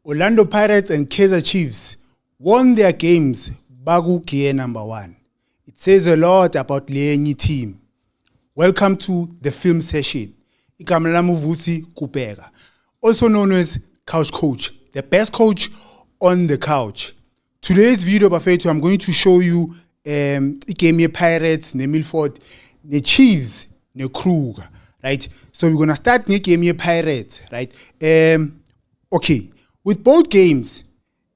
Orlando Pirates and Kaizer Chiefs won their games bagu gear number 1. It says a lot about the team. Welcome to the film session. Igama lami uVusi Kubheka, also known as Couch Coach, the best coach on the couch. Today's video, Bafetu, I'm going to show you game Pirates, ne Milford, ne Chiefs, ne Kruger, right? So we're gonna start ne game Pirates, right? Okay, with both games,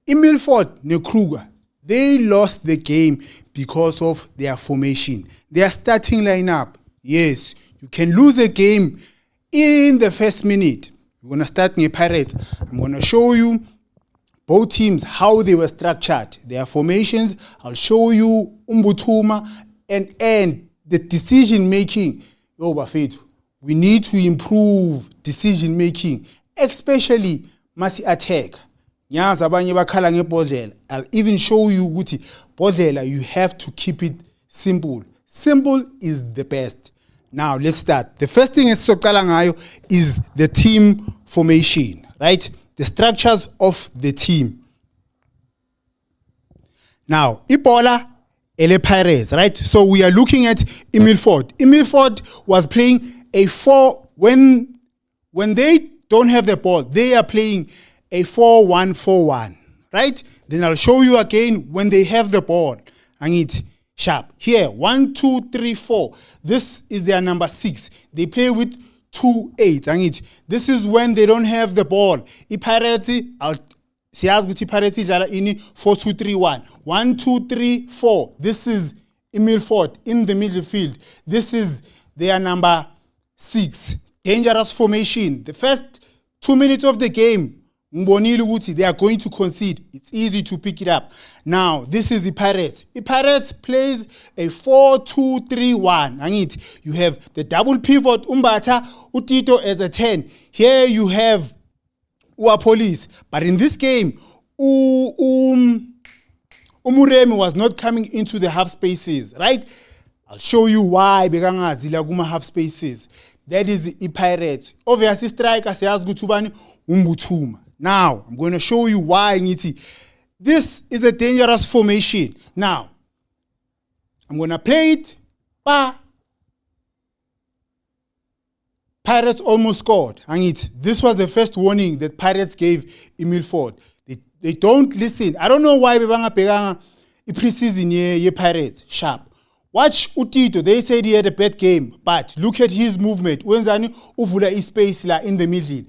Milford, ne Kruger, they lost the game because of their formation. Their starting lineup. Yes, you can lose a game in the first minute. We're gonna start ne Pirates. I'm gonna show you both teams, how they were structured, their formations. I'll show you Umbuthuma and the decision making. Yo, Bafetu, we need to improve decision making, especially masi attack. Nyaza abanye bakhala ngebhodlela. I'll even show you ukuthi bodlela, you have to keep it simple. Simple is the best. Now let's start. The first thing is the team formation, right? The structures of the team. Now, Ibola, Ele Pirates, right? So we are looking at Milford. Milford was playing a 4 when they don't have the ball, they are playing a 4-1-4-1, right? Then I'll show you again when they have the ball. And it sharp. Here, 1, 2, 3, 4. This is their number 6. They play with 2-8. And this is when they don't have the ball. Pirates, I'll siyazi ukuthi Pirates idlala ini 4-2-3-1. 1, 2, 3, 4. This is Milford in the middle field. This is their number 6. Dangerous formation. The first 2 minutes of the game, they are going to concede. It's easy to pick it up. Now, this is the Pirates. The Pirates plays a 4-2-3-1. And you have the double pivot, Umbata, Utito as a 10. Here you have Police. But in this game, Umuremi was not coming into the half spaces, right? I'll show you why Beganga Zilaguma half spaces. That is the Pirates. Obviously, striker says Gutubani Umbuthuma. Now, I'm going to show you why. This is a dangerous formation. Now, I'm going to play it. Pirates almost scored. And this was the first warning that Pirates gave Milford. They don't listen. I don't know why Bebanga preseason ye Pirates sharp. Watch Utito. They said he had a bad game, but look at his movement. Wenzani uvula space la in the middle.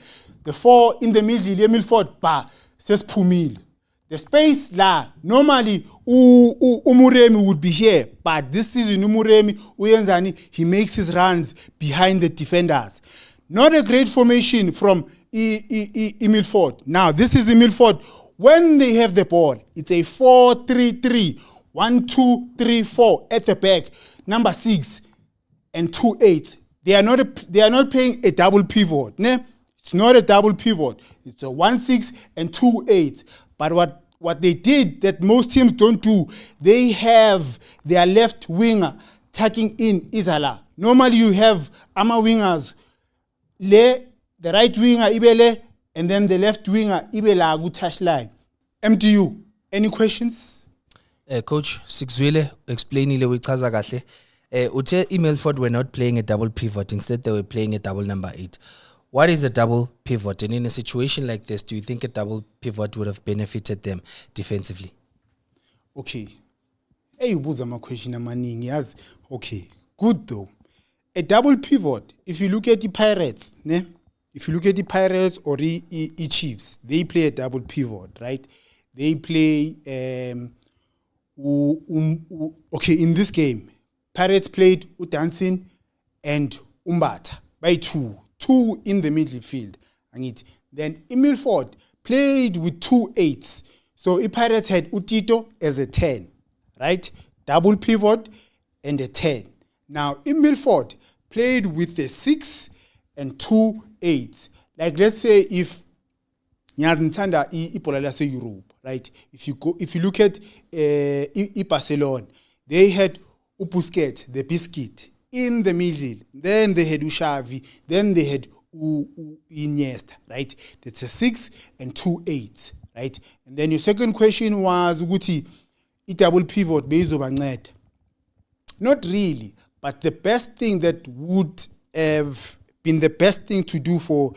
The 4 in the middle, Milford, says Pumil. The space la, normally, Umuremi would be here, but this season, Umuremi, Uyenzani, he makes his runs behind the defenders. Not a great formation from Milford. Now, this is Milford. When they have the ball, it's a 4-3-3, 1, 2, 3, 4 at the back, number 6 and 2-8. They are not playing a double pivot, ne? It's not a double pivot. It's a 1-6 and 2-8. But what they did that most teams don't do, they have their left winger tucking in Izala. Normally you have Ama wingers, the right winger Ibele, and then the left winger Ibela Agu touchline. MTU, any questions? Coach, Sikzwile explaining le wichaza kahle. Ute Milford were not playing a double pivot. Instead, they were playing a double number 8. What is a double pivot? And in a situation like this, do you think a double pivot would have benefited them defensively? Okay. Hey, my question amaningi. Okay, good though. A double pivot, if you look at the Pirates, ne? If you look at the Pirates or the Chiefs, they play a double pivot, right? They play, okay, in this game, Pirates played Udansin and Umbata by 2 in the middle field. And then Milford played with 2 8s. So Pirates had Utito as a 10, right? Double pivot and a 10. Now Milford played with a 6 and 2 8s. Like let's say if Nyazintanda ipola Europe, right? If you look at Barcelona, they had Busquets, the biscuit, in the middle. Then they had Ushavi. Then they had Iniesta, right? That's a 6 and 2 8, right? And then your second question was ukuthi double pivot bezobanceda. Not really, but the best thing that would have been the best thing to do for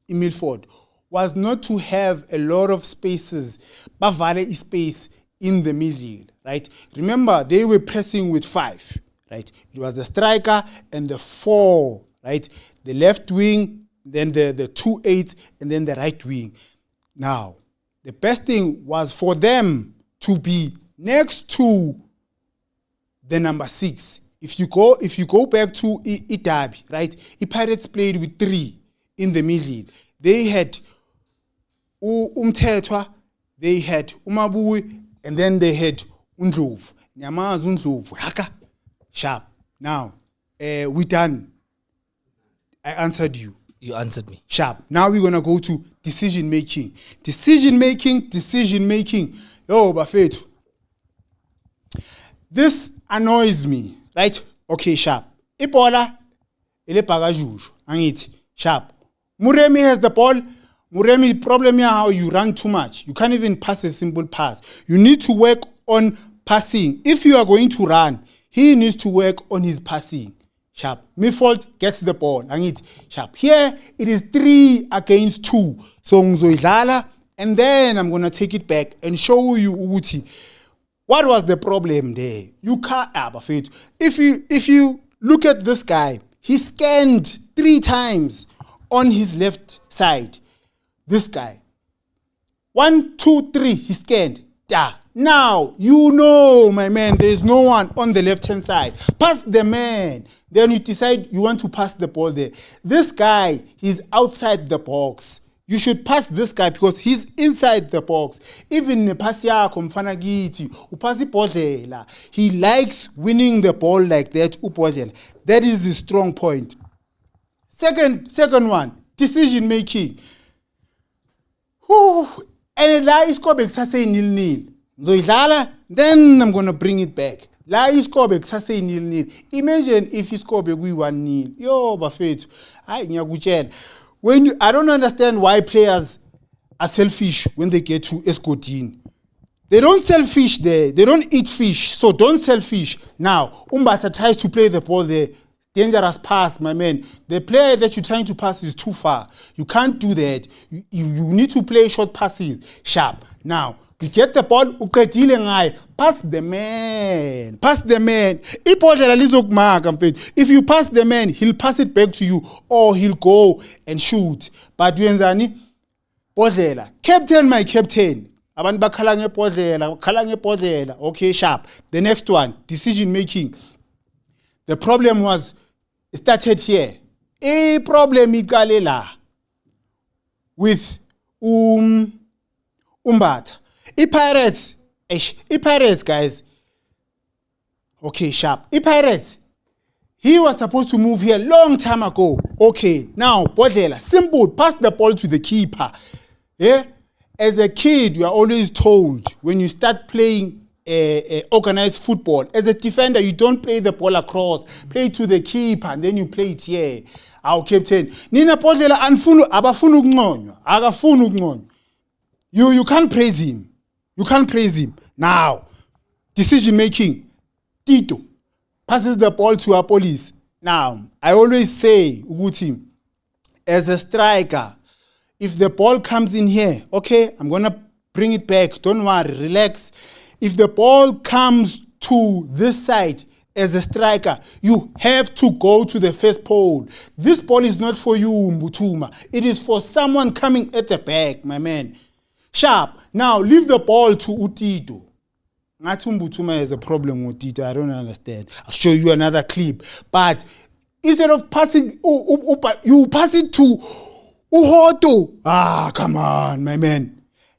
Milford was not to have a lot of spaces, bavale space in the middle, right? Remember, they were pressing with 5, right? It was the striker and the 4, right? The left wing, then the 2 8, and then the right wing. Now, the best thing was for them to be next to the number 6. If you go back to Derby, right? Pirates played with 3 in the middle. They had Umthethwa, they had Umabui, and then they had Undlovu. Nyamaz Undlovu. Haka. Sharp. Now, we done. I answered you. You answered me. Sharp. Now we're gonna go to decision making. Decision making. Yo, Bafethu. This annoys me, right? Okay, Sharp. Ibola, ele bhakajuju. Angithi, Sharp. Muremi has the ball. Muremi, problem here how you run too much. You can't even pass a simple pass. You need to work on passing. If you are going to run, he needs to work on his passing. Sharp. Milford gets the ball. Angithi, Sharp. Here, it is 3 against 2. So, ngizoyidlala, and then I'm going to take it back and show you ukuthi. What was the problem there? You can't Bafethu. If you look at this guy, he scanned 3 times on his left side. This guy. 1, 2, 3, he scanned. Now, you know, my man, there is no one on the left-hand side. Pass the man. Then you decide you want to pass the ball there. This guy, he's outside the box. You should pass this guy because he's inside the box. Even pass yakho mfana kithi, upasa ibhodlela. He likes winning the ball like that, ubhodlela. That is the strong point. Second one, decision making. And la iskobe kusase 0-0. Ngizoyidlala, then I'm going to bring it back. La iskobe kusase 0-0. Imagine if iskobe kuyi 1-0. Yo Bafethu, hayi ngiyakutshela. I don't understand why players are selfish when they get to Escotine. They don't sell fish there. They don't eat fish. So don't sell fish. Now, Umbata tries to play the ball there. Dangerous pass, my man. The player that you're trying to pass is too far. You can't do that. You need to play short passes. Sharp. Now, you get the ball, pass the man. Pass the man. If you pass the man, he'll pass it back to you or he'll go and shoot. But wenzani? Bodlela. Captain, my captain. Abantu bakhala ngebhodlela. Okay, Sharp. The next one, decision making. The problem was, it started here. A problem iqale la with Umbata. Pirates, guys. Okay, Sharp. Pirates. He was supposed to move here long time ago. Okay, now, Bodlela, simple, pass the ball to the keeper. Yeah? As a kid, you are always told when you start playing organized football, as a defender, you don't play the ball across. Play to the keeper, and then you play it here. Our captain. Nina Bodlela, abafunu ukungonywa. You can't praise him. You can't praise him. Now, decision making. Tito passes the ball to our police. Now, I always say, Uguti, as a striker, if the ball comes in here, okay, I'm going to bring it back. Don't worry, relax. If the ball comes to this side, as a striker, you have to go to the first pole. This ball is not for you, Mbutuma. It is for someone coming at the back, my man. Sharp. Now, leave the ball to Utito. Mbutuma has a problem with Utito. I don't understand. I'll show you another clip. But instead of passing, you pass it to Uhoto. Come on, my man.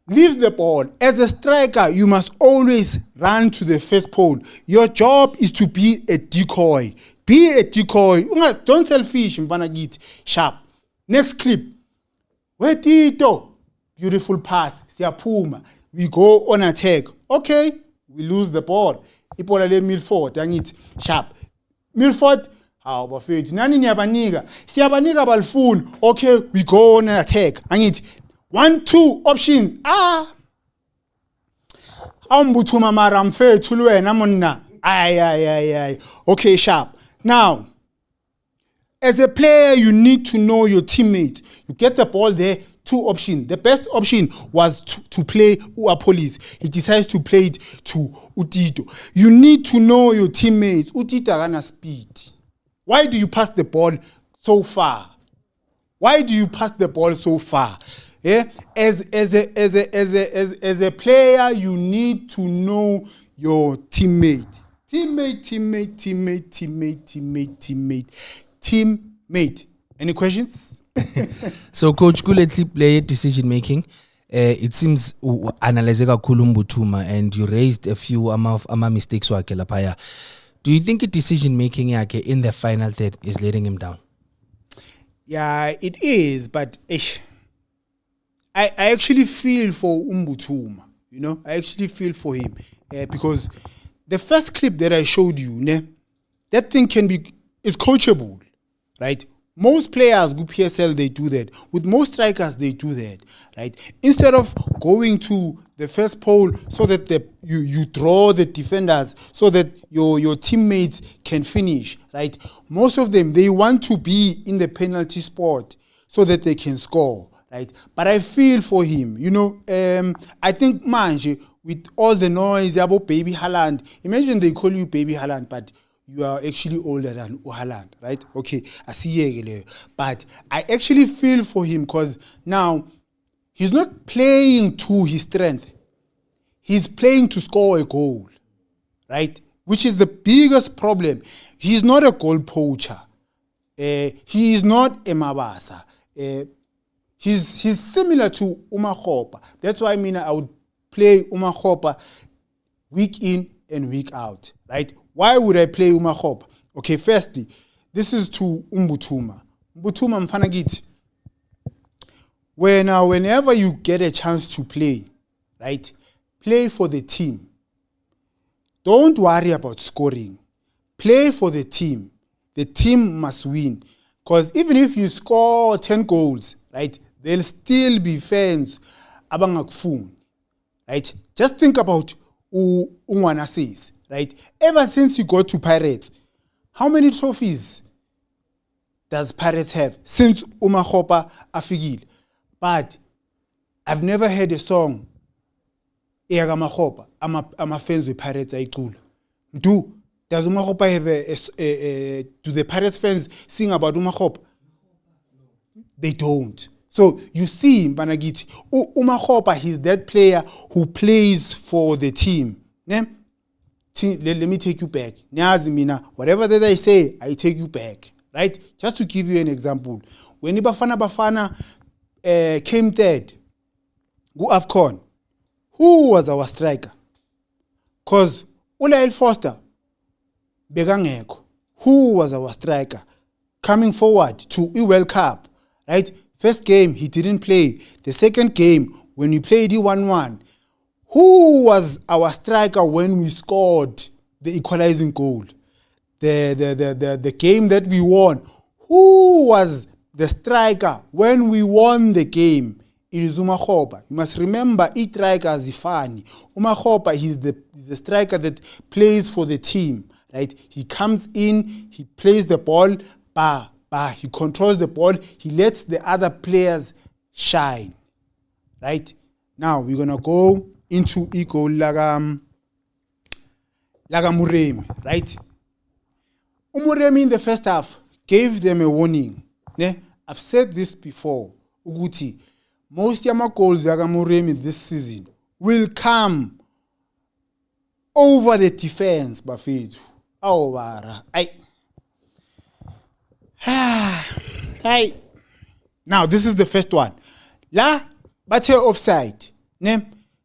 Leave the ball. As a striker, you must always run to the first pole. Your job is to be a decoy. Be a decoy. Don't sell fish, Mvanagit. Sharp. Next clip. Where Tito? Beautiful pass. Siyapuma. We go on attack. Okay. We lose the ball. Ipola le Milford. Dang it. Sharp. Milford. Hawu bafethu nani niyabanika siyabanika balifuni okay we go on an attack angithi 1-2 options awumbuthuma mara mfethu lwena monna ay okay sharp now as a player you need to know your teammate you get the ball there two options the best option was to play uApolis he decides to play it to Utito you need to know your teammates Utito akana speed why do you pass the ball so far yeah as a player you need to know your teammate any questions So coach let's play decision making it seems analyze kakhulu uMbuthuma and you raised a few ama mistakes wakhe lapha do you think decision making yakhe in the final third is letting him down? Yeah, it is, but I actually feel for Umbuthuma, you know, I actually feel for him because the first clip that I showed you, that thing is coachable, right? Most players go PSL, they do that. With most strikers, they do that, right? Instead of going to the first pole so that you draw the defenders so that your teammates can finish, right? Most of them, they want to be in the penalty spot so that they can score, right? But I feel for him, you know, I think Manje, with all the noise about Baby Haaland, imagine they call you Baby Haaland, but you are actually older than Haaland, right? Okay, I see you. But I actually feel for him because now he's not playing to his strength. He's playing to score a goal, right? Which is the biggest problem. He's not a goal poacher. He is not a Mabasa. He's similar to Umakhopa. That's why I would play Umakhopa week in and week out, right? Why would I play Umakhopa? Okay, firstly, this is to Umbuthuma. Umbuthuma mfanagiti. Whenever you get a chance to play, right? Play for the team. Don't worry about scoring. Play for the team. The team must win. Because even if you score 10 goals, right? There'll still be fans abangakufuni, right? Just think about Ungwana says. Right? Ever since you got to Pirates, how many trophies does Pirates have since Umakhopa afikile? But I've never heard a song Eyamakhopa. I'm a fans with Pirates ayicula. Does Umakhopa have do the Pirates fans sing about Umakhopa? They don't. So you see, Banagiti, Umakhopa, he's that player who plays for the team. Ne? Let me take you back. Whatever that I say, I take you back. Right? Just to give you an example. When Bafana came third, go AFCON, who was our striker? Because Ulael Foster, Begangeko, who was our striker? Coming forward to the World Cup, right? First game, he didn't play. The second game, when we played 1-1, who was our striker when we scored the equalizing goal? The game that we won. Who was the striker when we won the game? It is Umakhopa. You must remember, each striker is Zifani. Umakhopa, he's the striker that plays for the team. Right? He comes in, he plays the ball, he controls the ball, he lets the other players shine. Right? Now we're gonna go into ego laga Muremi, right? Umuremi in the first half gave them a warning. Ne? I've said this before. Uguti, most yama goals yaga Muremi this season will come over the defense, Bafetu. Awara. Now this is the first one. La bate offside. Ne?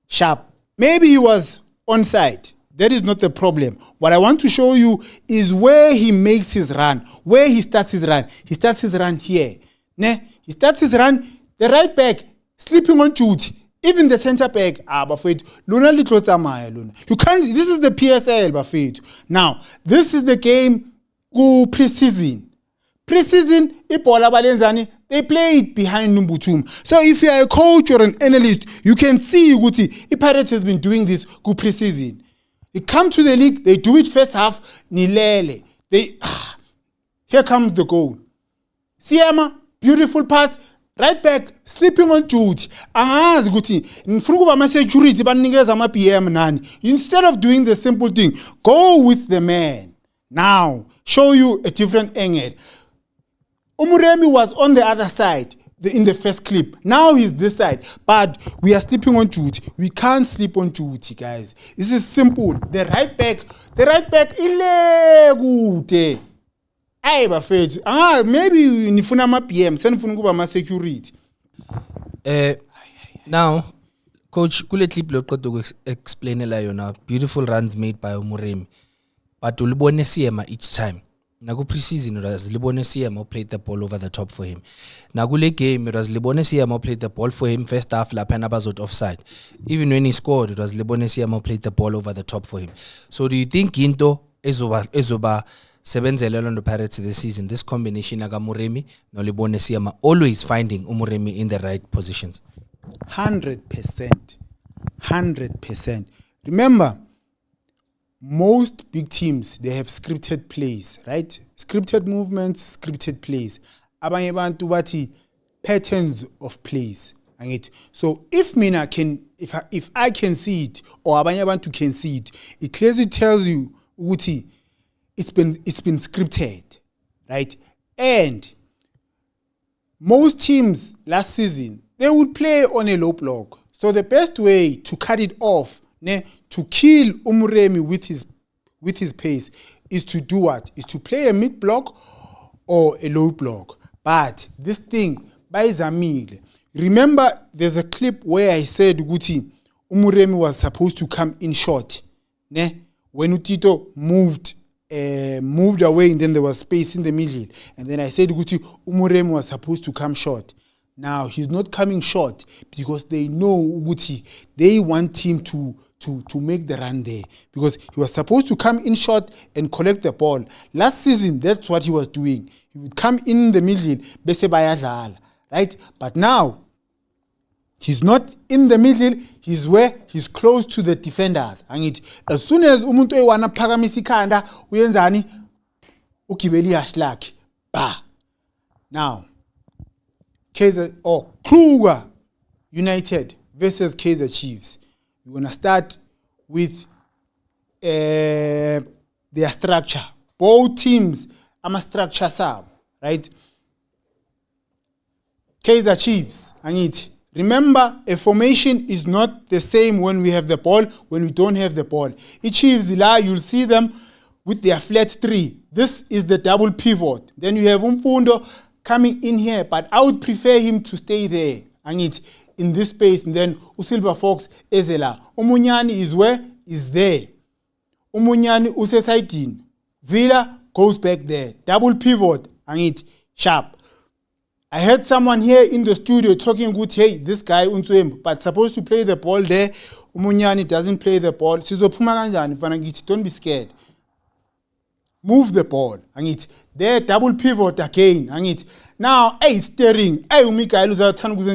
Sharp. Maybe he was onside. That is not the problem. What I want to show you is where he makes his run, where he starts his run. He starts his run here. Ne? He starts his run, the right back, sleeping on duty. Even the center back, Bafetu. Luna litlo tsamaya, Luna. You can't, this is the PSL, Bafetu. Now, this is the game Pre-season. Pre-season, ibhola balenzani, they play it behind Numbutum. So if you are a coach or an analyst, you can see ukuthi iPirates has been doing this pre-season. They come to the league, they do it first half, nilele. Here comes the goal. Siema, beautiful pass, right back, sleeping on duty. Angazi ukuthi ngifuna kuba ama-security banikeza ama-PM nani. Instead of doing the simple thing, go with the man. Now, show you a different angle. Umuremi was on the other side in the first clip. Now he's this side. But we are sleeping on duty. We can't sleep on duty, guys. This is simple. The right back, ile kude. Ayi bafethu. Maybe nifuna ama-PM, senifuna kuba ama-security. Now, coach, kule clip lo qeda explainela yona, beautiful runs made by Umuremi. But ulibone Siema each time. Na ku pre-season it was Libone Siema played the ball over the top for him. Na kule game it was Libone Siema played the ball for him first half lapha nabazot offside. Even when he scored it was Libone Siema played the ball over the top for him. So do you think into ezoba sebenzela Orlando Pirates this season, this combination aga Muremi no Libone Siema always finding Umuremi in the right positions? 100%. 100%. Remember, most big teams, they have scripted plays, right? Scripted movements, scripted plays. Abanye bantu bathi patterns of plays. So if Mina can, if I can see it, or abanye bantu can see it, it clearly tells you ukuthi it's been scripted, right? And most teams last season, they would play on a low block. So the best way to cut it off, to kill Umuremi with his pace, is to do what? Is to play a mid block or a low block. But this thing, by Zamil, remember there's a clip where I said Guti Umuremi was supposed to come in short. When Utito moved away and then there was space in the middle. And then I said Guti Umuremi was supposed to come short. Now he's not coming short because they know Guti. They want him to make the run there because he was supposed to come in short and collect the ball. Last season, that's what he was doing. He would come in the middle, bese bayadlala, right? But now, he's not in the middle, he's close to the defenders. And as soon as umuntu ewana phakamisa ikhanda, uyenzani? Ukibeli yahlaki. Bah. Now, Kruger United versus Kaizer Chiefs. We're going to start with their structure. Both teams, I'm a structure sub, right? Kaizer Chiefs, remember, a formation is not the same when we have the ball, when we don't have the ball. Each Chiefs, you'll see them with their flat three. This is the double pivot. Then you have Umfundo coming in here, but I would prefer him to stay there. In this space, and then Usilver Fox Ezela. Umunyani is where? Is there. Umunyani Usesaidin. Villa goes back there. Double pivot. Sharp. I heard someone here in the studio talking good, hey, this guy Untuem, but supposed to play the ball there. Umunyani doesn't play the ball. Don't be scared. Move the ball. There, double pivot again. Now, steering.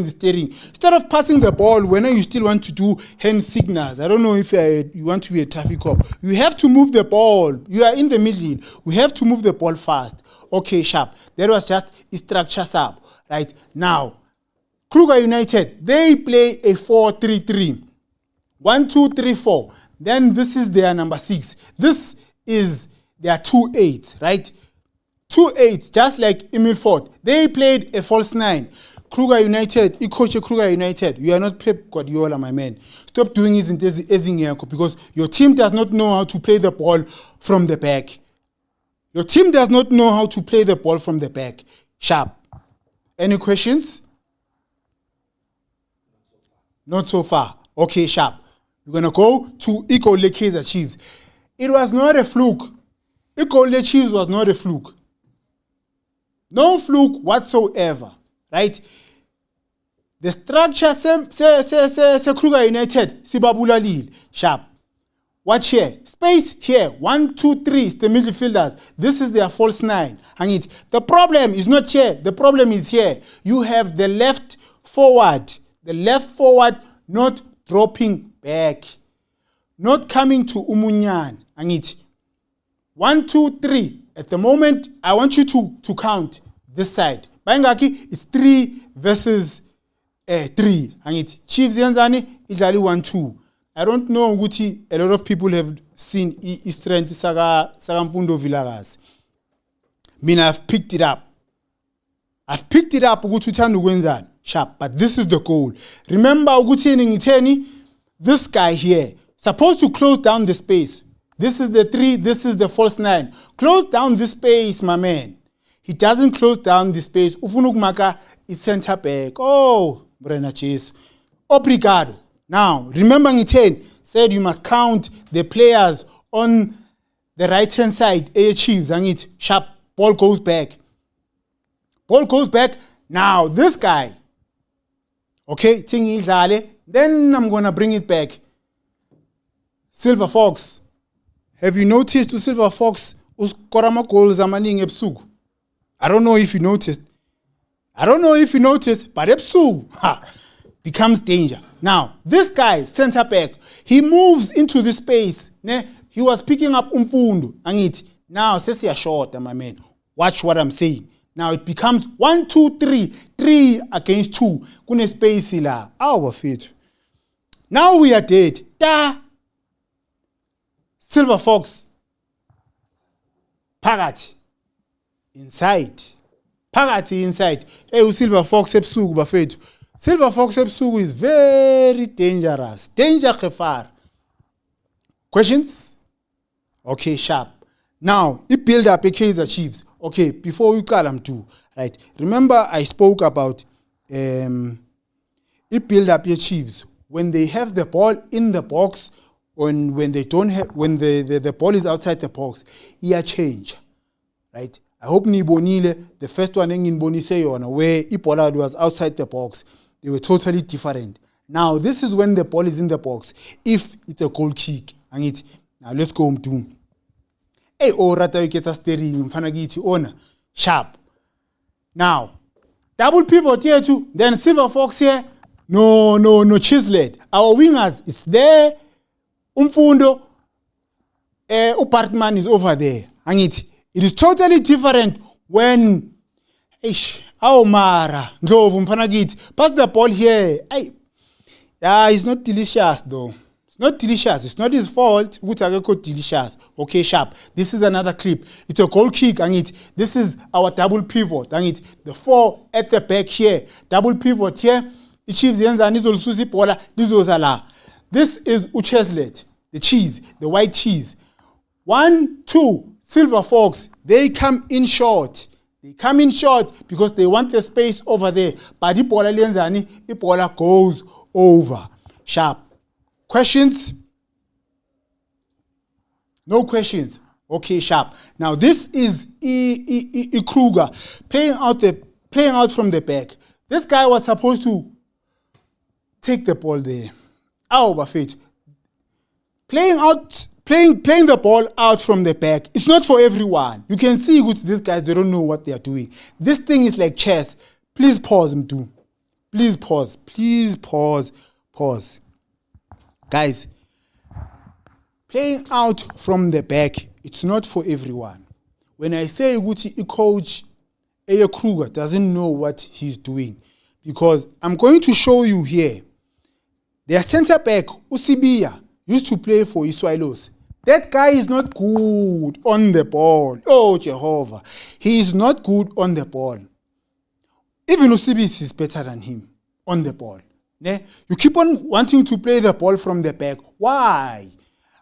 Steering. Instead of passing the ball, when you still want to do hand signals, I don't know if you want to be a traffic cop. You have to move the ball. You are in the middle. We have to move the ball fast. Okay, sharp. That was just a structure sub. Right? Now, Kruger United, they play a 4-3-3. 1-2-3-4. Then this is their number 6. This is their 2-8, right? 2-8, just like Emil Ford. They played a false 9. Kruger United, coach Kruger United, you are not Pep Guardiola, my man. Stop doing this in Ezingeko because your team does not know how to play the ball from the back. Your team does not know how to play the ball from the back. Sharp. Any questions? Not so far. Okay, sharp. We're going to go to Ikole Kaizer Chiefs. It was not a fluke. Ikole Chiefs was not a fluke. No fluke whatsoever, right? The structure se Kruger United, Sibabula Lille, sharp. Watch here. Space here. 1, 2, 3 is the midfielders. This is their false nine. The problem is not here. The problem is here. You have the left forward. The left forward not dropping back. Not coming to Umunyan. 1, 2, 3. At the moment, I want you to count this side. Bangaki, it's 3 versus 3. Chiefs Yanzani, idlali 1, 2. I don't know ukuthi a lot of people have seen strength saka Mfundo Vilakazi. Mina I've picked it up. Ukuthi uthanda ukwenzani sharp, but this is the goal. Remember ukuthi ngitheni, this guy here supposed to close down the space. This is the 3, this is the false 9. Close down the space, my man. He doesn't close down the space. Ufuna ukumaka is center back. Oh, Brenna Chase. Obrigado. Now, remember Ngiten said you must count the players on the right-hand side, Chiefs, and it sharp, ball goes back. Ball goes back. Now, this guy, okay, then I'm going to bring it back. Silver Fox. Have you noticed to Silver Fox uskorama goals amaningi ebusuku? I don't know if you noticed, but ebusuku becomes danger. Now, this guy, center back, he moves into the space. He was picking up Mfundo. Now, says he short, my man. Watch what I'm saying. Now, it becomes 1, 2, 3. 3 against 2. Kune space la. Our feet. Now we are dead. Da. Silver Fox. Phakathi. Inside. Phakathi inside. Hey, Silver Fox ebusuku bafethu. Silver Fox ebusuku is very dangerous. Danger gefar. Questions? Okay, sharp. Now, it build up a Kaizer Chiefs. Okay, before we call them too, right? Remember I spoke about it build up your Chiefs. When they have the ball in the box, when they don't have, when the ball is outside the box, it change. Right? I hope Nibonile, the first one in Boniseyon, where Ipola was outside the box, they were totally different. Now, this is when the ball is in the box. If it's a goal kick, and it now let's go to hey, rata you get a steering, Fanagiti owner, sharp. Now, double pivot here too, then Silver Fox here. No, Chislett. Our wingers is there. Mfundo, Upartman is over there. And it is totally different when Mara, Ndlovu Mfanagiti, pass the ball here. It's not delicious though. It's not delicious. It's not his fault. Delicious. Okay, sharp. This is another clip. It's a goal kick, and this is our double pivot. And the 4 at the back here. Double pivot here. The Chiefs This is Ucheslet, the cheese, the white cheese. 1, 2, Silver Fox. They come in short. They come in short because they want the space over there. But Ipola goes over. Sharp. Questions? No questions. Okay, sharp. Now this is Kruger playing out from the back. This guy was supposed to take the ball there. Buffett. Playing the ball out from the back. It's not for everyone. You can see these guys, they don't know what they are doing. This thing is like chess. Please pause him too. Please pause. Please pause. Pause. Guys, playing out from the back, it's not for everyone. When I say coach Aya Kruger doesn't know what he's doing, because I'm going to show you here. Their center back, Usibia, used to play for Iswailos. That guy is not good on the ball. Oh, Jehovah. He is not good on the ball. Even Usibis is better than him on the ball. You keep on wanting to play the ball from the back. Why?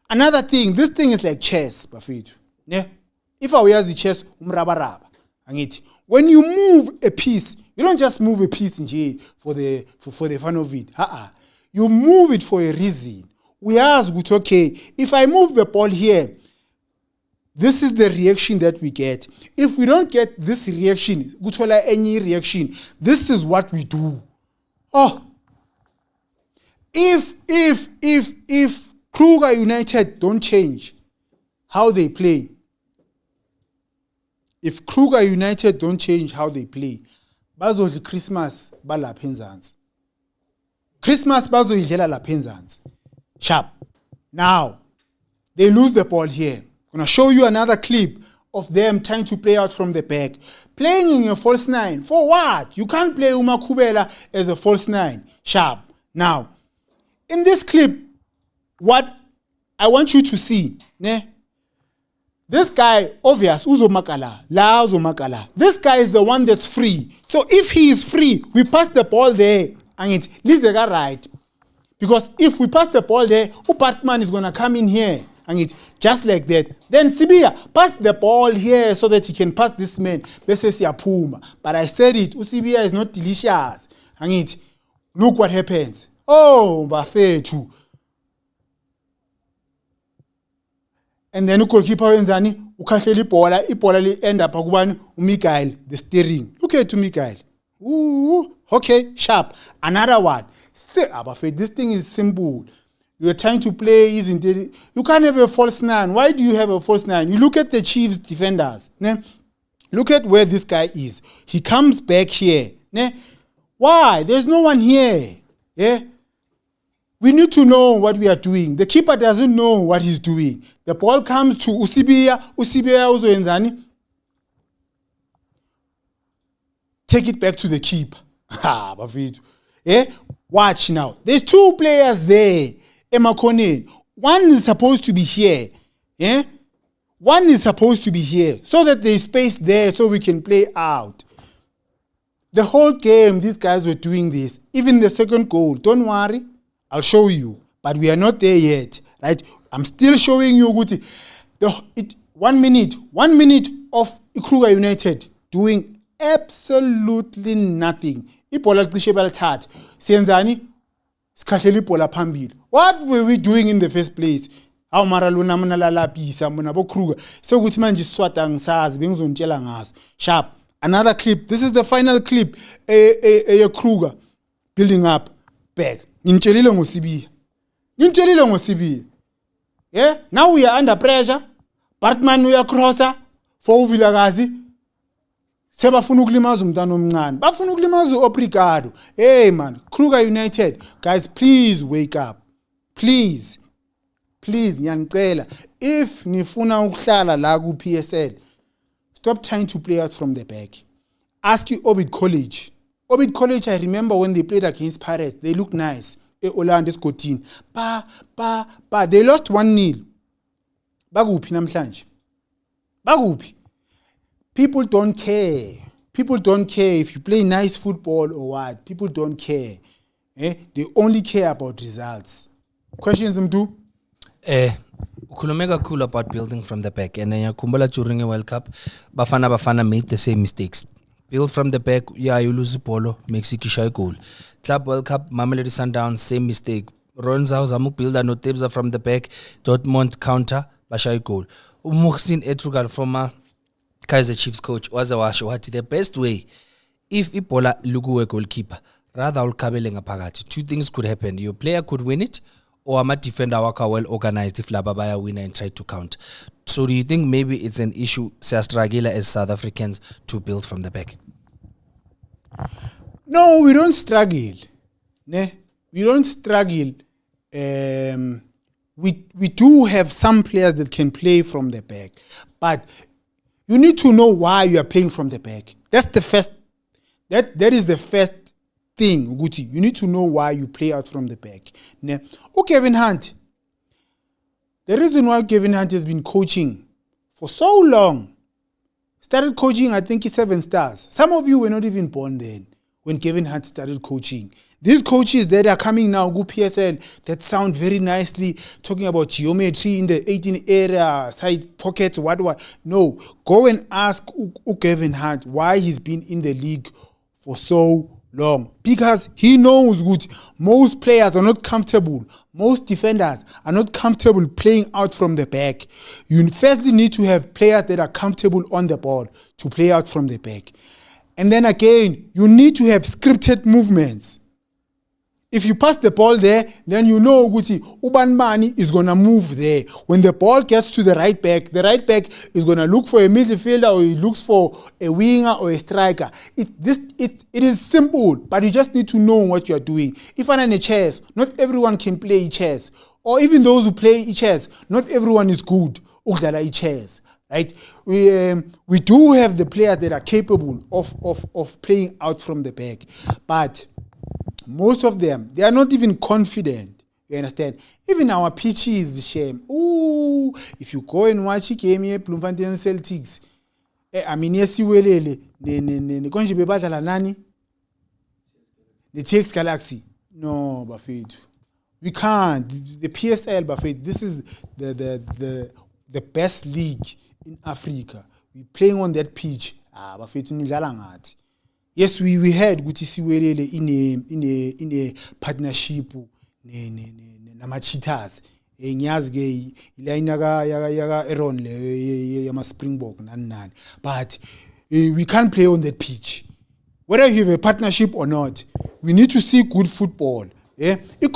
Another thing, this thing is like chess, Bafito. If I were the chess, umrabaraba. When you move a piece, you don't just move a piece in J for the fun of it. You move it for a reason. We ask, okay, if I move the ball here, this is the reaction that we get. If we don't get this reaction, any reaction, this is what we do. Oh, if Kruger Kruger United don't change how they play, if Kruger United don't change how they play, bazodla Christmas balapha eNzansi. Christmas bazoyidlela lapha eNzansi. Sharp. Now, they lose the ball here. I'm going to show you another clip of them trying to play out from the back. Playing in a false nine. For what? You can't play Umakubela as a false nine. Sharp. Now, in this clip, what I want you to see, this guy, obvious, Uzo Makala. This guy is the one that's free. So if he is free, we pass the ball there and it leads the guy right. Because if we pass the ball there, Upartman is going to come in here and it just like that. Then Sibia, pass the ball here so that he can pass this man. But I said it, Usibia is not delicious. And it, look what happens. Oh, Buffet too. And then goalkeeper wenzani ukhahlela ibhola li end up akubani uMikael the steering. Look at Mikael. Ooh, okay, sharp. Another one. Say Abafet, this thing is simple. You are trying to play, isn't it? You can't have a false nine. Why do you have a false nine? You look at the Chiefs defenders. Look at where this guy is. He comes back here. Why? There's no one here. Yeah. We need to know what we are doing. The keeper doesn't know what he's doing. The ball comes to Usibia. Usibia uzoenzani. Take it back to the keeper. Yeah? Watch now. There's two players there. Emakone. One is supposed to be here. Yeah? One is supposed to be here. So that there's space there so we can play out. The whole game, these guys were doing this. Even the second goal. Don't worry. I'll show you, but we are not there yet, right? I'm still showing you Guti. 1 minute of Kruger United doing absolutely nothing. Ibola liqishebela thatha. Siyenzani? Sikhahlele ibola phambili. What were we doing in the first place? Awu mara lona mina lalapisa mina bo Kruger. Sokuthi manje iswata ngisazi bengizontshela ngaso. Sharp. Another clip. This is the final clip. Kruger building up back. Nintshelile ngosibiya. Yeah, now we are under pressure. Bartman uyacrossa for uVilakazi. Sebafuna ukulimaza umntana omncane. Bafuna ukulimaza uObrigado. Hey man, Kruger United, guys, please wake up. Please ngiyanicela. If nifuna ukuhlala la ku PSL, stop trying to play out from the back. Ask you Orbit College. Orbit College, I remember when they played against Pirates, they looked nice. Orlando Scottin. They lost 1-0. Baguphi namhlanje. Baguphi. People don't care. People don't care if you play nice football or what. People don't care. They only care about results. Questions, Mdu? Ukhulume cool about building from the back. And then yakhumbula during a World Cup, Bafana made the same mistakes. Build from the back, yeah, you lose the polo, Mexico shy goal. Club World Cup, Mamelodi Sundowns, same mistake. Ronzau Zamuk builder, no Tebza from the back, Dortmund counter, Bashai goal. Muhsin Etrugal, former Kaizer Chiefs coach, was a washwati. The best way, if Ipola Lugu a goalkeeper, rather all Kabelenga Pagati, two things could happen. Your player could win it, or a defender waka well organized if Lababaya winner and try to count. So do you think maybe it's an issue, Stragila as South Africans, to build from the back? No, we don't struggle. We don't struggle. We do have some players that can play from the back. But you need to know why you are playing from the back. That's the first. That is the first thing, Uguti. You need to know why you play out from the back. Kevin Hunt. The reason why Kevin Hunt has been coaching for so long, started coaching, I think, 7 stars. Some of you were not even born then when Kevin Hunt started coaching. These coaches that are coming now, go PSL, that sound very nicely, talking about geometry in the 18 area, side pockets, what. No, go and ask Kevin Hunt why he's been in the league for so long. Because he knows good. Most players are not comfortable. Most defenders are not comfortable playing out from the back. You firstly need to have players that are comfortable on the ball to play out from the back. And then again, you need to have scripted movements. If you pass the ball there, then you know Guti Ubanmani is gonna move there. When the ball gets to the right back is gonna look for a midfielder or he looks for a winger or a striker. It is simple, but you just need to know what you are doing. If I'm in a chess, not everyone can play chess. Or even those who play chess, not everyone is good. Chess. Right? We do have the players that are capable of playing out from the back. But most of them, they are not even confident. You understand? Even our pitch is a shame. Ooh, if you go and watch a game here, Bloemfontein Celtics, I mean, yes, you will. The TX Galaxy. No, Buffett. We can't. The PSL, Buffett, this is the best league in Africa. We're playing on that pitch. Buffett, yes, we had Guti Siwelele in a partnership nama Cheetahs. Ngiyazi line yaga Aaron le yama Springbok nan. But we can't play on that pitch. Whether you have a partnership or not, we need to see good football. Yeah, it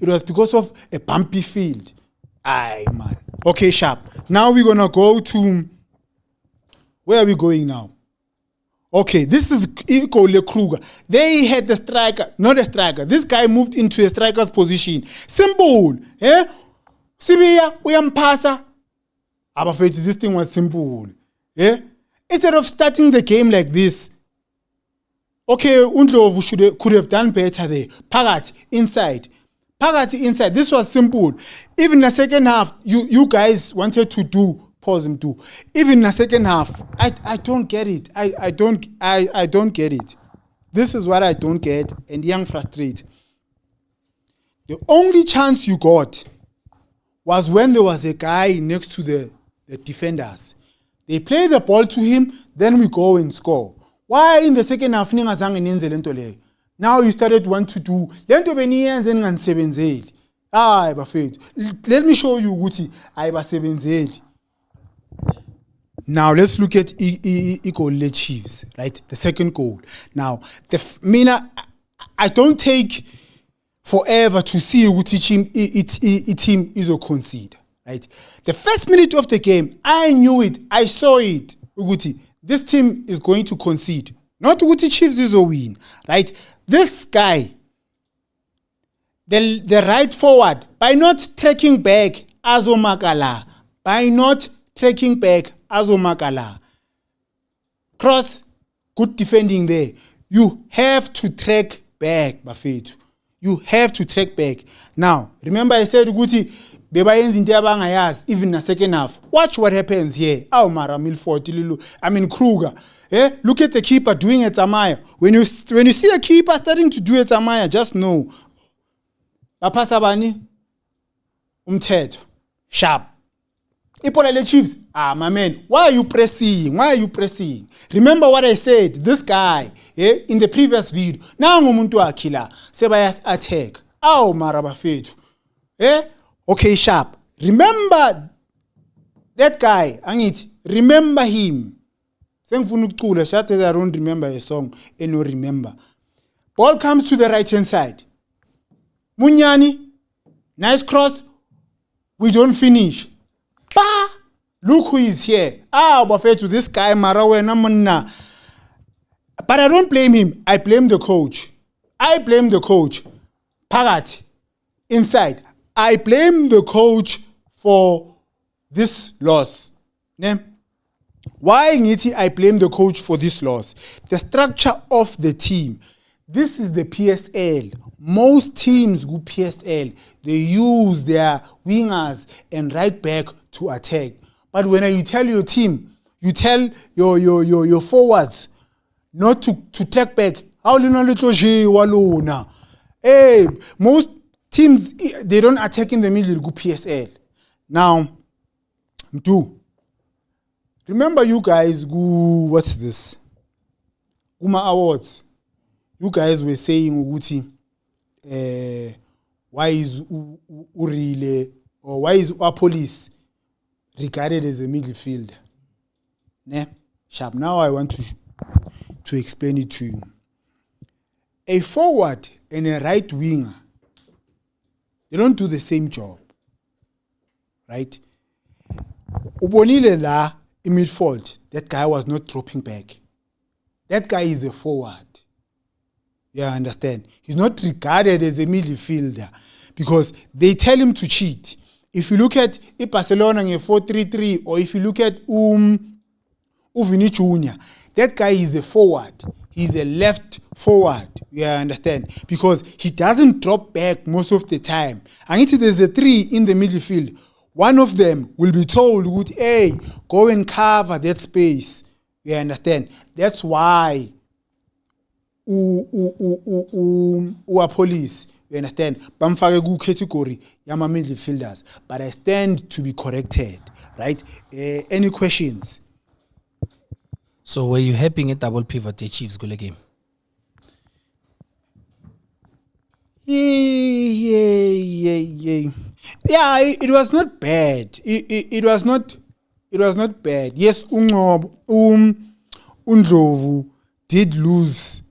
was because of a bumpy field. Aye, man. Okay, sharp. Now we're gonna go to where are we going now? Okay, this is Ikole Kruger. They had the striker, not a striker. This guy moved into a striker's position. Simple. Eh? Sibia, uyampasa. Abafethu, this thing was simple. Eh? Instead of starting the game like this, okay, Undlovu could have done better there. Pagat, inside. This was simple. Even in the second half, you guys wanted to do. Pause him too. Even in the second half, I don't get it. I don't get it. This is what I don't get, and young frustrate. The only chance you got was when there was a guy next to the defenders. They play the ball to him, then we go and score. Why in the second half now you started want to do lento beniyenze ninganisebenzeli. Hayi bafethu. Let me show you ukuthi ayibasebenzeli. Now let's look at Ikole Chiefs, right? The second goal. Now, I don't take forever to see which team is a concede, right? The first minute of the game, I knew it. I saw it. This team is going to concede. Not Uguti Chiefs is a win, right? This guy, the right forward, by not tracking back Azomakala, cross, good defending there. You have to track back, Bafethu. You have to track back. Now, remember I said, Guti, even in the second half. Watch what happens here. Mara Milford, Kruger. Look at the keeper doing it, Amaya. When you see a keeper starting to do it, Amaya, just know. Papasabani, umthetho, sharp. Ipolele Chiefs, my man, why are you pressing? Remember what I said, this guy, in the previous video, now ngumuntu akila, sebayas attack. Mara Bafethu. Okay, sharp. Remember that guy, Angit, remember him. I don't remember a song, and no remember. Ball comes to the right-hand side. Munyani, nice cross. We don't finish. Look who is here. Bafethu, this guy, Marawe Namana. But I don't blame him. I blame the coach. Pagat, inside. I blame the coach for this loss. Why Ngiti I blame the coach for this loss? The structure of the team. This is the PSL. Most teams go PSL. They use their wingers and right back to attack. But when you tell your team, you tell your forwards not to track back. Most teams, they don't attack in the middle, go PSL. Now, remember you guys go, what's this? Uma Awards. You guys were saying, why is Urile or why is Police regarded as a midfielder? Sharp. Now I want to explain it to you. a forward and a right winger, they don't do the same job, right? Ubonile la in midfield, that guy was not dropping back. That guy is a forward. Yeah, I understand. He's not regarded as a midfielder because they tell him to cheat. If you look at Barcelona in a 4-3-3, or if you look at Uvini Jr., that guy is a forward. He's a left forward. Yeah, I understand. Because he doesn't drop back most of the time. And if there's a 3 in the midfield, one of them will be told, hey, go and cover that space. You understand? That's why police, you understand? Bamfake ku category yama midfielders, but I stand to be corrected, right? Any questions? So were you happy at double pivot the Chiefs goal game? Yeah. Yeah, it was not bad. It was not bad. Yes, Undlovu did lose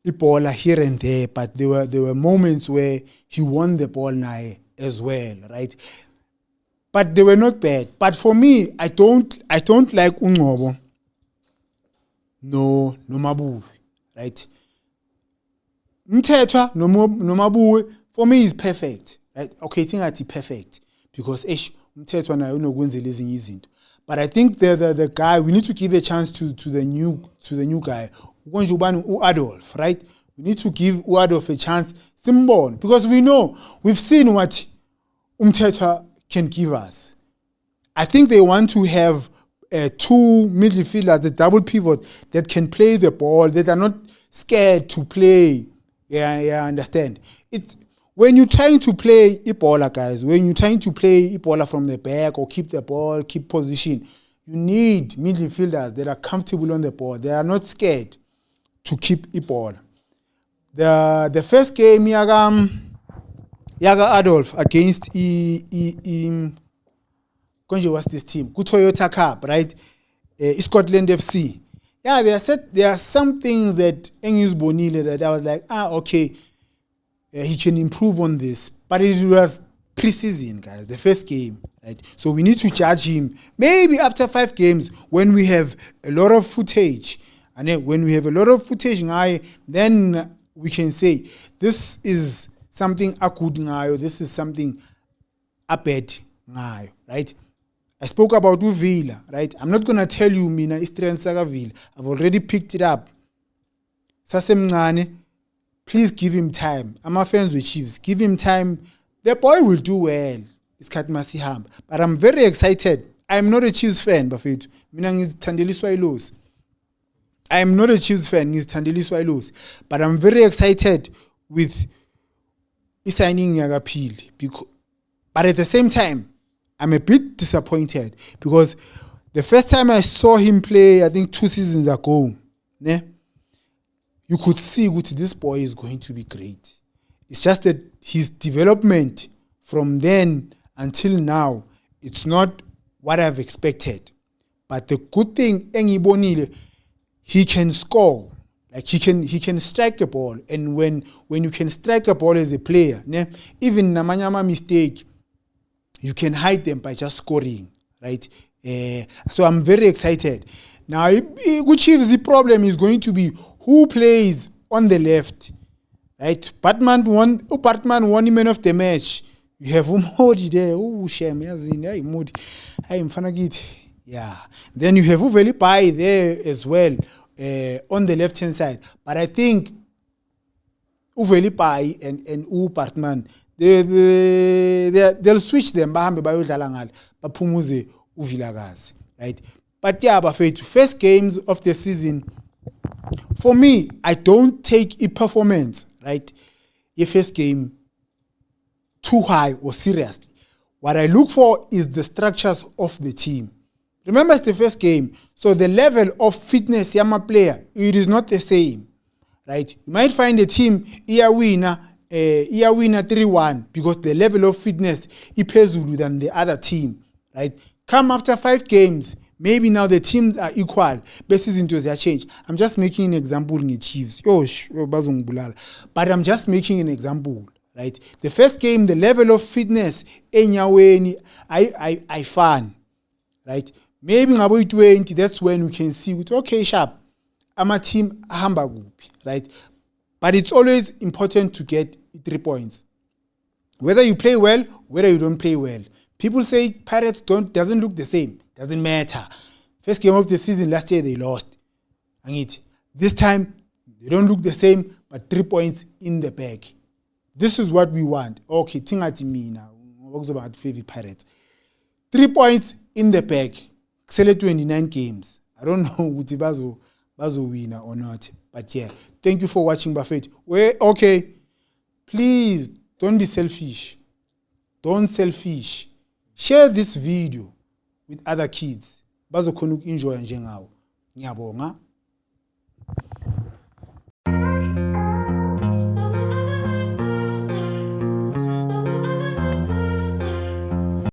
the ball here and there, but there were moments where he won the ball now as well, right? But they were not bad. But for me, I don't like Ungcobo. No Mabu, right? Mthethwa no Mabu for me is perfect, right? Okay, I think that's perfect because Mthethwa na unokwenzela ezinye izinto. But I think the guy, we need to give a chance to the new guy. Adolf, right? We need to give Adolf a chance. Simbon, because we've seen what Mthethwa can give us. I think they want to have 2 midfielders, the double pivot that can play the ball, that are not scared to play. Yeah, I understand. It's when you're trying to play Ebola, guys, when you're trying to play Ebola from the back or keep the ball, keep position, you need midfielders that are comfortable on the ball. They are not scared to keep Ebola. The first game, Yaga Adolf against what's this team? Toyota Cup, right? Scotland FC. Yeah, there are some things that Engus Bonile that I was like, okay, he can improve on this. But it was pre-season, guys, the first game, right? So we need to judge him maybe after 5 games when we have a lot of footage. And then when we have a lot of footage, then we can say, this is something good, this is something bad, right? I spoke about Uvila, right? I'm not going to tell you, Mina, Istrian Sagaville. I've already picked it up. Sasemngane, please give him time. I'm a fans with Chiefs. Give him time. The boy will do well. It's Katmasiham. But I'm very excited. I'm not a Chiefs fan, Bafetu. Mina ngizithandeliswa ilosi. I'm not a Chiefs fan, ngizithandeliswa ilosi. But I'm very excited with signing Yagapili. But at the same time, I'm a bit disappointed because the first time I saw him play, I think 2 seasons ago, you could see what this boy is going to be great. It's just that his development from then until now, it's not what I've expected. But the good thing, Engibonile, he can score. Like he can strike a ball. And when you can strike a ball as a player, even Namanyama mistake, you can hide them by just scoring, right? So I'm very excited. Now, Chiefs, the problem is going to be who plays on the left, right? Batman won man of the match. You have Umodi there. Oh, shame. Yeah. Then you have Uveli Pai there as well on the left-hand side. But I think Uveli Pai and Batman, they'll switch them bahambe bayodlala ngale baphumuze uVilakazi, right? But yeah, Bafethu, first games of the season, for me, I don't take a performance, right, a first game too high or seriously. What I look for is the structures of the team. Remember, it's the first game, so the level of fitness yama player, it is not the same, right? You might find a team winner 3-1 because the level of fitness is phezulu than the other team, right? Come after 5 games, maybe now the teams are equal bese izinto ziyachange. I'm just making an example nge-Chiefs bazongibulala, but I'm just making an example, right? The first game, the level of fitness enyaweni I fun, right? Maybe ngabo 20, that's when we can see with okay sharp ama team ahamba kuphi, right? But it's always important to get 3 points. Whether you play well, whether you don't play well. People say Pirates doesn't look the same. Doesn't matter. First game of the season last year they lost. And this time they don't look the same, but 3 points in the bag. This is what we want. Okay, tingati mina ngokuzoba favorite Pirates. 3 points in the bag. Select 29 games. I don't know ukuthi bazo winner or not. But yeah, thank you for watching Buffett. Okay, please don't be selfish. Don't selfish. Share this video with other kids. Bazokhona ukunjoya njengawo. Ngiyabonga.